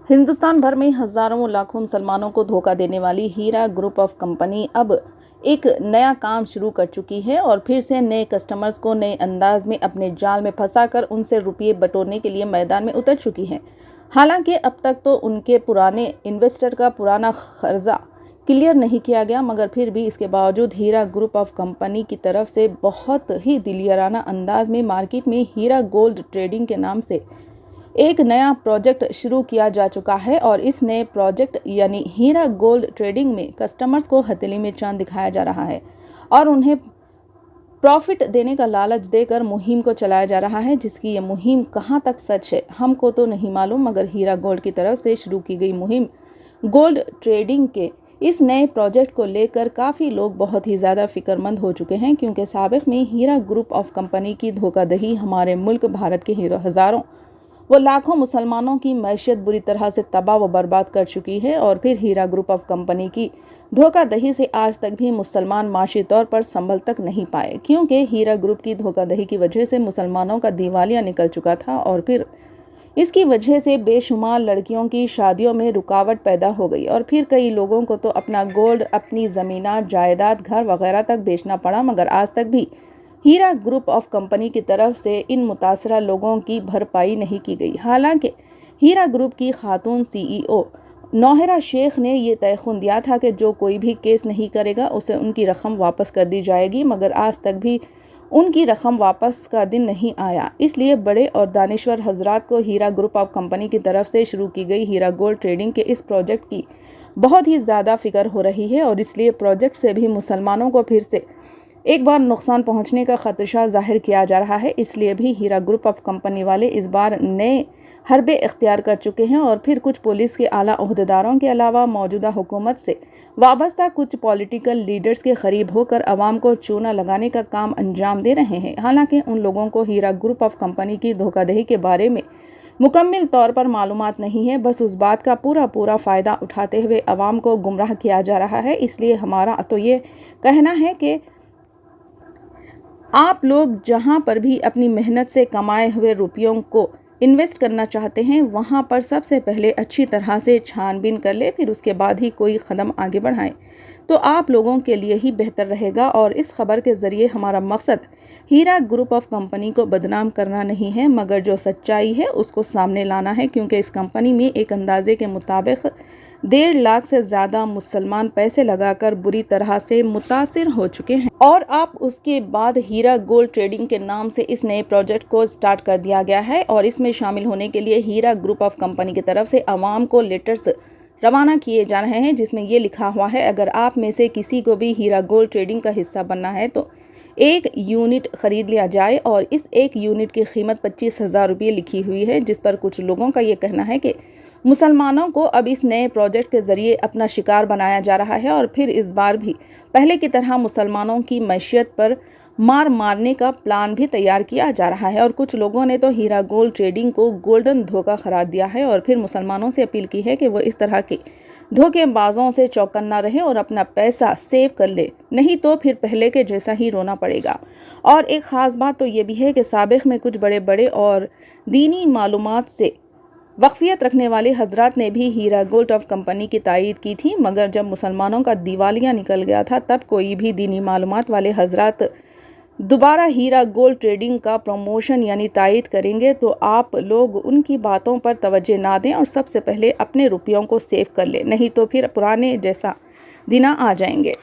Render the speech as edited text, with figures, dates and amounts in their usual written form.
हिंदुस्तान भर में हजारों लाखों मुसलमानों को धोखा देने वाली हीरा ग्रुप ऑफ कंपनी अब एक नया काम शुरू कर चुकी है और फिर से नए कस्टमर्स को नए अंदाज में अपने जाल में फंसाकर उनसे रुपये बटोरने के लिए मैदान में उतर चुकी है। हालांकि अब तक तो उनके पुराने इन्वेस्टर का पुराना कर्जा क्लियर नहीं किया गया, मगर फिर भी इसके बावजूद हीरा ग्रुप ऑफ कंपनी की तरफ से बहुत ही दिलियराना अंदाज में मार्केट में हीरा गोल्ड ट्रेडिंग के नाम से एक नया प्रोजेक्ट शुरू किया जा चुका है। और इस नए प्रोजेक्ट यानी हीरा गोल्ड ट्रेडिंग में कस्टमर्स को हथेली में चांद दिखाया जा रहा है और उन्हें प्रॉफिट देने का लालच देकर मुहिम को चलाया जा रहा है, जिसकी ये मुहिम कहां तक सच है हमको तो नहीं मालूम, मगर हीरा गोल्ड की तरफ से शुरू की गई मुहिम गोल्ड ट्रेडिंग के इस नए प्रोजेक्ट को लेकर काफ़ी लोग बहुत ही ज़्यादा फिक्रमंद हो चुके हैं, क्योंकि साबिक़ में हीरा ग्रुप ऑफ कंपनी की धोखाधड़ी हमारे मुल्क भारत के हज़ारों वो लाखों मुसलमानों की मैशियत बुरी तरह से तबाह व बर्बाद कर चुकी है। और फिर हीरा ग्रुप ऑफ कंपनी की धोखाधड़ी से आज तक भी मुसलमान माशी तौर पर संभल तक नहीं पाए, क्योंकि हीरा ग्रुप की धोखाधड़ी की वजह से मुसलमानों का दिवालिया निकल चुका था और फिर इसकी वजह से बेशुमार लड़कियों की शादियों में रुकावट पैदा हो गई और फिर कई लोगों को तो अपना गोल्ड, अपनी ज़मीनात, जायदाद, घर वगैरह तक बेचना पड़ा, मगर आज तक भी हीरा ग्रुप ऑफ कंपनी की तरफ से इन मुतासरा लोगों की भरपाई नहीं की गई। हालांकि हीरा ग्रुप की खातून सीईओ नौहरा शेख ने ये तयखुन दिया था कि जो कोई भी केस नहीं करेगा उसे उनकी रकम वापस कर दी जाएगी, मगर आज तक भी उनकी रकम वापस का दिन नहीं आया। इसलिए बड़े और दानिश्वर हजरात को हीरा ग्रुप ऑफ कंपनी की तरफ से शुरू की गई हीरा गोल्ड ट्रेडिंग के इस प्रोजेक्ट की बहुत ही ज़्यादा फिक्र हो रही है और इसलिए प्रोजेक्ट से भी मुसलमानों को फिर से एक बार नुकसान पहुंचने का खदशा जाहिर किया जा रहा है। इसलिए भी हीरा ग्रुप ऑफ कंपनी वाले इस बार नए हरबे इख्तियार कर चुके हैं और फिर कुछ पुलिस के आला ओहदेदारों के अलावा मौजूदा हुकूमत से वाबस्ता कुछ पॉलिटिकल लीडर्स के करीब होकर अवाम को चूना लगाने का काम अंजाम दे रहे हैं। हालांकि उन लोगों को हीरा ग्रुप ऑफ कंपनी की धोखाधड़ी के बारे में मुकम्मल तौर पर मालूमात नहीं है, बस उस बात का पूरा फ़ायदा उठाते हुए अवाम को गुमराह किया जा रहा है। इसलिए हमारा तो ये कहना है कि आप लोग जहां पर भी अपनी मेहनत से कमाए हुए रुपयों को इन्वेस्ट करना चाहते हैं वहां पर सबसे पहले अच्छी तरह से छानबीन कर ले, फिर उसके बाद ही कोई कदम आगे बढ़ाएं तो आप लोगों के लिए ही बेहतर रहेगा। और इस खबर के ज़रिए हमारा मकसद हीरा ग्रुप ऑफ कंपनी को बदनाम करना नहीं है, मगर जो सच्चाई है उसको सामने लाना है, क्योंकि इस कंपनी में एक अंदाजे के मुताबिक 1.5 लाख से ज़्यादा मुसलमान पैसे लगाकर बुरी तरह से मुतासिर हो चुके हैं। और आप उसके बाद हीरा गोल्ड ट्रेडिंग के नाम से इस नए प्रोजेक्ट को स्टार्ट कर दिया गया है और इसमें शामिल होने के लिए हीरा ग्रुप ऑफ कंपनी की तरफ से आवाम को लेटर्स रवाना किए जा रहे हैं, जिसमें ये लिखा हुआ है अगर आप में से किसी को भी हीरा गोल्ड ट्रेडिंग का हिस्सा बनना है तो 1 यूनिट खरीद लिया जाए। और इस 1 यूनिट की कीमत 25,000 रुपये लिखी हुई है, जिस पर कुछ लोगों का ये कहना है कि मुसलमानों को अब इस नए प्रोजेक्ट के ज़रिए अपना शिकार बनाया जा रहा है और फिर इस बार भी पहले की तरह मुसलमानों की मैशियत पर मारने का प्लान भी तैयार किया जा रहा है। और कुछ लोगों ने तो हीरा गोल्ड ट्रेडिंग को गोल्डन धोखा करार दिया है और फिर मुसलमानों से अपील की है कि वो इस तरह के धोखेबाजों से चौकन्ना रहे और अपना पैसा सेव कर ले, नहीं तो फिर पहले के जैसा ही रोना पड़ेगा। और एक ख़ास बात तो ये भी है कि साबिक़ में कुछ बड़े और दीनी मालूमात से वक्फियत रखने वाले हजरात ने भी हीरा गोल्ड ऑफ कंपनी की तायीद की थी, मगर जब मुसलमानों का दिवालिया निकल गया था तब कोई भी दीनी मालूमात वाले हजरात दोबारा हीरा गोल्ड ट्रेडिंग का प्रमोशन यानी तायीद करेंगे तो आप लोग उनकी बातों पर तवज्जो ना दें और सबसे पहले अपने रुपयों को सेव कर लें, नहीं तो फिर पुराने जैसा दिन आ जाएंगे।